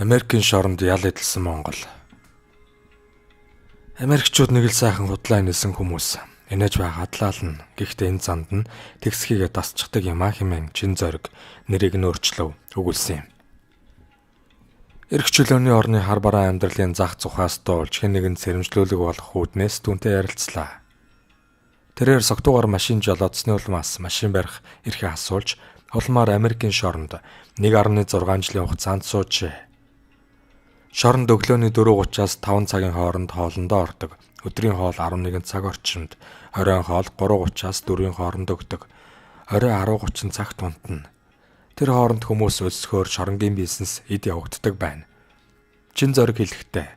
Америкийн шоронд ял эдэлсэн Монгол. Америкчууд нэг л сайхан худлаа инээсэн хүмүүс. Инээж байгаад лаална. Гэхдээ энэ занд нь тэгсхийгээ дасчихдаг юм а хэмээн чин зориг нэрийг нь өөрчлөв өгүүлсэн юм. Эрх чөлөөний орны хар бараа амьдралын зах зухаас дуулж хэн нэгэн сэрэмжлүүлэг болох үүднээс түүнтэй ярилцлаа. Тэрээр согтуугаар машин жолоодсны улмаас машин барих эрхээ асуулж улмаар Америкийн шоронд 1.6 жилийн хугацаанд суужээ. Шоронд өглөөний 4:30-аас 5 цагийн хооронд хоолндоо ордог. Өдрийн хоол 11 цаг орчимд, оройн хоол 3:30-аас 4-ийн хооронд өгдөг. Орой 10:30 цагт унтна. Тэр хооронд хүмүүс өлсгөөр шоронгийн бизнес эд явагддаг байна. Чин зориг хэлэхдээ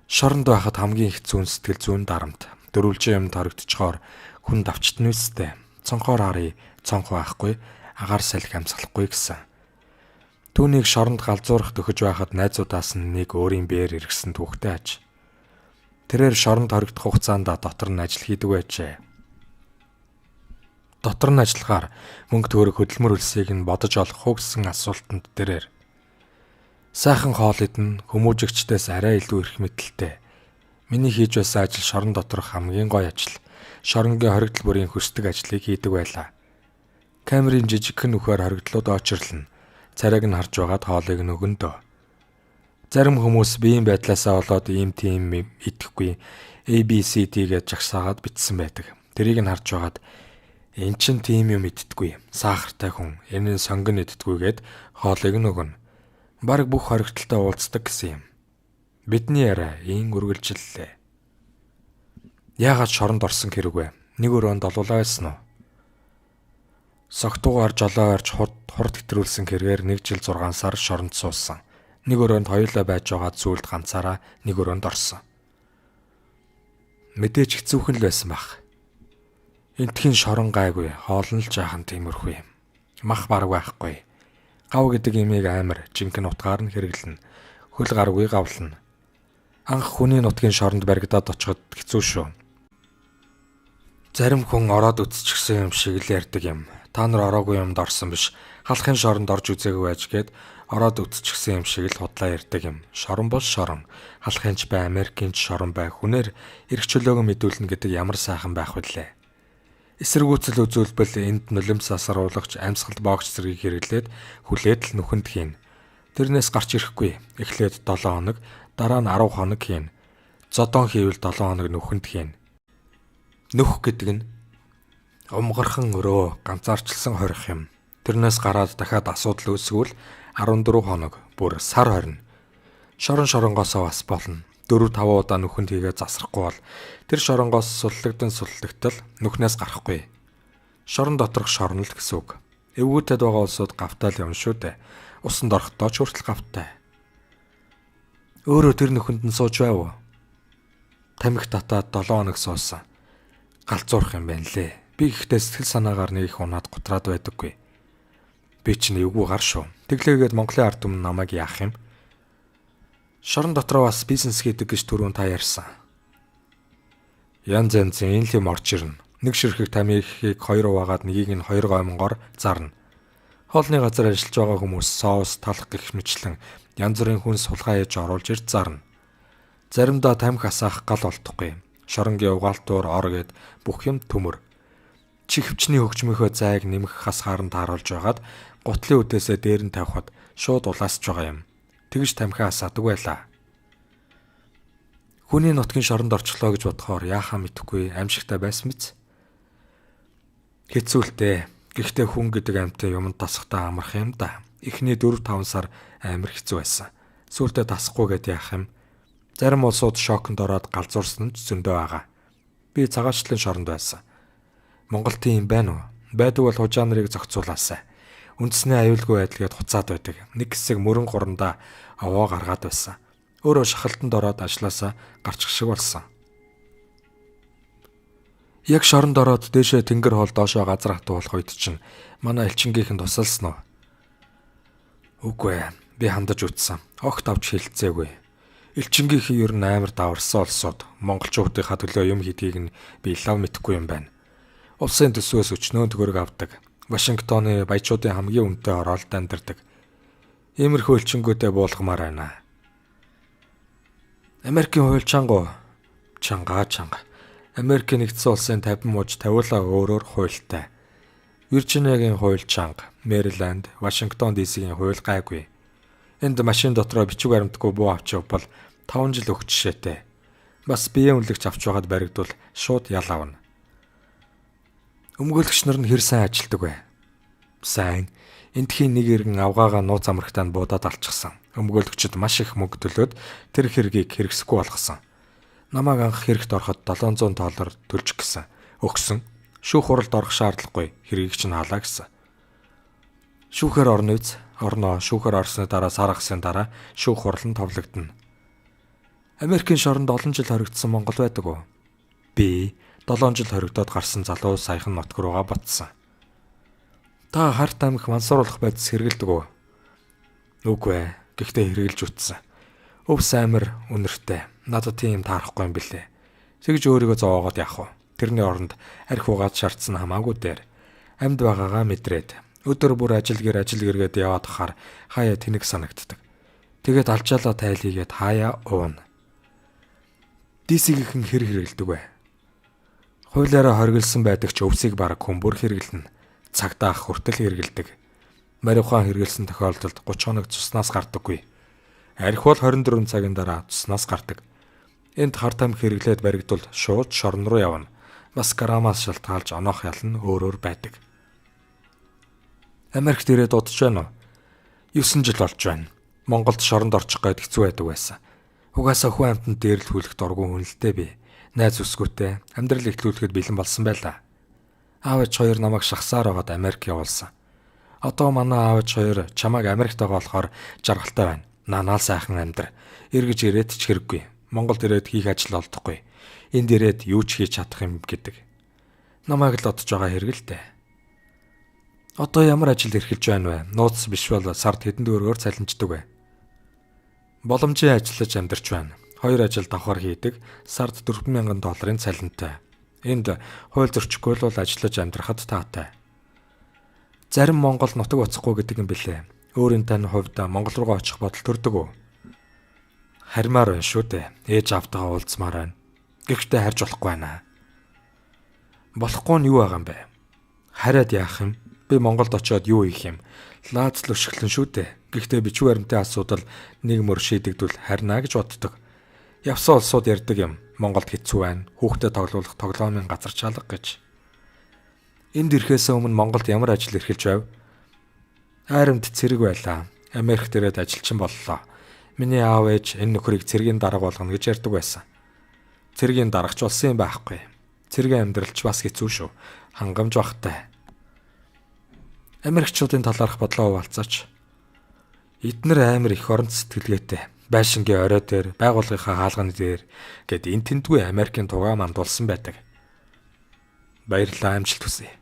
шоронд байхад хамгийн их зүүн сэтгэл зүүн дарамт. Дөрвөлжин юм торогдчихоор хүн давчтна үстэй. Цонхоор харъя, цонх байхгүй, агаар салхи амсгалахгүй гэсэн. Түүнийг шоронд галзуурах төхөж байхад найзуудаас нь нэг өөрийн биеэр иргсэн түүхтэй аж. Тэрээр шоронд хоригдох хугацаанд дотор нь ажил хийдэг байжээ. Дотор нь ажиллахаар мөнгө төгрөг хөдөлмөр хөлсийг нь бодож олох уу гэсэн асуултанд тэрээр сайхан хоол идэн хүмүүжигчдээс арай илүү эрх мэдэлтэй. Миний хийж байсан ажил шорон доторх хамгийн гоё ажил. Шоронгийн хоригдол бүрийн хүсдэг ажлыг хийдэг байлаа. Камерын жижигхэн нүхээр хоригдлууд очирлно. Царайг нь харж байгаад хоолыг нь өгнө дөө. Зарим хүмүүс биеийн байдлаасаа болоод ийм тийм идэхгүй ABCD гэж жагсаагаад бичсэн байдаг. Тэрийг нь харж байгаад эн чин тийм юм идтгүй. Сахартай хүн, энэ сонгон идтгүйгээд хоолыг нь өгнө. Бараг бүх хоригдолтой уулздаг гэсэн юм. Бидний яриа ийн үргэлжлэлээ. Яагаад шоронд орсон хэрэг вэ? Нэг өрөөнд олуулаа байсан уу? Согтуугаар жолоо барьж хурд хэтрүүлсэн хэрэгээр 1 жил 6 сар шоронд суусан. Нэг өрөөнд хоёулаа байж байгаа зүйлд ганцаараа нэг өрөөнд орсон. Мэдээж хэцүүхэн л байсан баг. Энтхийн шорон гайгүй, хоол нь л жаахан тиймэрхүү юм. Мах бараг байхгүй. Гав гэдэг имийг амар жинхэнэ утгаар нь хэрэглэнэ. Хөл гаргүй гавлна. Анх хүний нутгийн шоронд баригдаад очиход хэцүү шүү. Зарим хүн ороод үтсчихсэн юм шиг л ярьдаг юм. Та нар ороогүй юмд орсон биш. Халахын шоронд орж үзээгүй байж гээд ороод үтсчихсэн юм шиг л худлаа ярьдаг юм. Шорон бол шорон. Халахынч бай, Америкийнч шорон бай. Хүнээр эрх чөлөөгөө мэдүүлнэ гэдэг ямар сайхан байх вүлээ. Эсэргүүцэл үзүүлбэл энд нулимс сасруулагч амьсгалд боогч зэргийг хэрэглээд хүлээд л нүхэнд хийн. Тэрнээс гарч ирэхгүй. Эхлээд 7 хоног, дараа нь 10 хоног хийн. Зодон хийвэл 7 хоног нүхэнд хийн. Нүх гэдэг нь умгархан өрөө ганцаарчлсан хорих юм. Тэрнээс гараад дахиад асуудал үүсгүүл 14 хоног бүр сар хорно. Шоронгоосоо бас болно. 4-5 удаа нүхэнд хийгээ засрахгүй бол тэр шоронгоос суллагдтал нүхнээс гарахгүй. Шорон доторх шорнол гэсэн үг. Эвгүүтэд байгаа улсууд гавтай л юм шүү дээ. Усанд орохдоо ч хүртэл гавтай. Өөрөө тэр нүхэнд нь сууж байв уу? Тамхи татаад 7 хоног суусан. Галзуурах юм байна лээ. Би ихтэй сэтгэл санаагаар нэг их унаад гутраад байдаггүй. Би чинь эвгүй гар шүү. Тэглээгээд Монголын ард түмэн намайг яах юм? Шорон дотроо бас бизнес хийдэг гэж түрүүн та ярьсан. Янз янзын энэ л юм орж ирнэ. Нэг ширхэг тамхиг 2 хуваагаад нэгийг нь 2 гомгоор зарна. Хоолны газар ажиллаж байгаа хүмүүс соус, талх гэх мэтлэн янз бүрийн хүн сулхаа хийж оруулж ирж зарна. Заримдаа тамхи асаах гал олдохгүй. Шоронгийн угаалтуур ор гэд бүх юм төмөр. Чихвчний хөгжмийнхөө зайг нэмэх хас харанд тааруулж байгаад гутлын үдээсээ дээр нь тавихад шууд улаасч байгаа юм. Тэгж тамхиа асаадаг байлаа. Хүний нутгийн шоронд орчлоо гэж бодохоор яахаа мэдэхгүй аимшигтай байсан биз? Хэцүүлтэй. Гэхдээ хүн гэдэг амьтан юмд тасахтаа амарх юм да. Эхний 4-5 сар амар хэцүү байсан. Сүүлдээ тасахгүй гэд яах юм? Зарим улсууд шоконд ороод галзуурсан ч зөндөө байгаа. Би цагаачлалын шоронд байсан. Монгол тийм байна уу? Байдаг бол хужаа нарыг зохицуулаасай. Үндэсний аюулгүй байдалгээд хуцаад байдаг. Нэг хэсэг мөрөн гурандаа овоо гаргаад байсан. Өөрөө шахалтанд ороод ажилласаа гарчих шиг болсон. Яг шоронд ороод дээшээ тэнгэр хоол доошоо газар хатуулах үед чинь манай элчингийнхэн тусалсан уу? Үгүй ээ. Би хандаж үтсэн. Огт авч хэлцээгүй. Элчингийнхэн ер нь амар даварсан улсууд монголчуудынхаа төлөө юм хийдгийг нь би лав мэдэхгүй юм байна. Улсын төсвөөс өчнөө төгрөг авдаг. Вашингтоны баячуудын хамгийн үнэтэй оролд амьдардаг. Иймэрхүү элчингүүдэд буулгамаар байна. Америкийн хууль чанга. Америкийн нэгдсэн улсын 50 мууч тавиулаа өөрөөр хуультай. Виржиниагийн хууль чанга, Мэриленд, Вашингтон DC-ийн хууль гайгүй. Энд машин дотроо бичиг баримтгүй буу авч явбал 5 жил өгч жишээтэй. Бас биеийн үнэлэгч авч байгаад баригдвал шууд ял авна. Өмгөөлөгч нар нь хэр сайн ажилдаг вэ? Сайн. Эндхийн нэг иргэн авгаагаа нууц амрагтаа буудаад алчихсан. Өмгөөлөгчд маш их мөнгө төлөөд тэр хэргийг хэрэгсэхгүй болгосон. Намайг анх хэрэгт ороход $700 төлж гисэн. Өгсөн. Шүүх хуралд орох шаардлагагүй. Хэргийг чинь хаалаа гэсэн. Шүүхээр орно үз. Орноо. Шүүхээр орсны дараа сар ахсны дараа шүүх хурал нь товлогдно. Америкийн шоронд олон жил хоригдсан Монгол байдаг уу? Би 7 жил хоригдоод гарсан залуу саяхан нутг руугаа ботсон. Та харт амх мансууруулах байдас хэрэгэлдэг үү? Үгүй ээ. Гэхдээ хэрэгэлж үтсэн. Өвс амир үнэртэй. Надад тийм таарахгүй юм билээ. Тэгж өөрийгөө зовоогоод явах уу? Тэрний оронд арх угаад шаардсан хамаагүй дээр амьд байгаагаа мэдрээд өдөр бүр ажил гэргээд яваад хахаар хаяа тэнэг санагддаг. Тэгээд алжаалаа тайлхийгээд хаяа уuna. DC-ийн хэр хэрэгэлдэг вэ? Хуулиараа хоригдсан байдаг ч өвсийг бараг хүмүүр хэрэглэнэ. Цагдаах хүртэл хэрэгэлдэг. Марихуан хэрэглэсэн тохиолдолд 30 хоног цуснаас гардаггүй. Арх бол 24 цагийн дараа цуснаас гардаг. Энд харт амх хэрэглээд баригдвал шууд шорон руу явна. Бас грамаас шалтгаалж оноох ял нь өөрөөр байдаг. Америкт ирээд удаж байна уу? 9 жил болж байна. Монголд шоронд орчих гээд хэцүү байдаг байсан. Угаасаа хүн амтнд дээрлүүлэх дургүй хүн л дээ би. Найз үсгүүтэй амьдрал ихлүүлэхэд бэлэн болсон байлаа. Аав ээж хоёр намайг шахсаар байгаад Америк явуулсан. Одоо манай аав ээж хоёр чамайг Америкт байгаа болохоор жаргалтай байна. Нанаал сайхан амьдр. Эргэж ирээд ч хэрэггүй. Монголд ирээд хийх ажил олдохгүй. Энд ирээд юу ч хийж чадах юм гэдэг. Намайг л одож байгаа хэрэгэлтэй. Одоо ямар ажил эрхэлж байна вэ? Нууц биш бол сард хэдэн төгрөгөөр цалинждаг вэ? Боломжийн ажиллаж амьдарч байна. 2 ажил давхар хийдэг. Сард $4,000 цалинтай. Энд хууль зөрчихгүй л ажиллаж амьдрахад таатай. Зарим Монгол нутаг уцахгүй гэдэг юм билээ. Өөрийн тань хувьд Монгол руугаа очих бодол төрдөг үү? Хармаар байна шүү дээ. Ээж автагаа уулзмаар байна. Гэхдээ харж болохгүй байна. Болохгүй нь юу байгаа юм бэ? Хараад яах юм? Би Монголд очиод юу хийх юм? Лаац л өшөглөн шүү дээ. Гэхдээ бичиг баримтын асуудал нэг мөр шийдэгдвэл харнаа гэж боддог. Явсан улсууд ярьдаг юм. Монголд хэцүү байна. Хүүхдэд тоглуулах тоглоомын газар чалга гэж. Энд ирэхээс өмнө Монголд ямар ажил эрхэлж байв? Айрамд цэрэг байлаа. Америкт ирээд ажилчин боллоо. Миний аав ээж энэ нөхрийг цэргийн дарга болгоно гэж ярьдаг байсан. Цэргийн даргач болсон юм байхгүй. Цэргийн амьдралч бас хэцүү шүү. Хангамж багтай. Америкчуудын талаарх бодлоо хуваалцаач. Эднэр амар их орон сэтгэлгээтэй. Байшингийн орой дээр, байгууллагынхаа хаалганы дээр гэд эн тендгүй Америкийн тугаа мандуулсан байдаг. Баярлалаа, амжилт хүсье.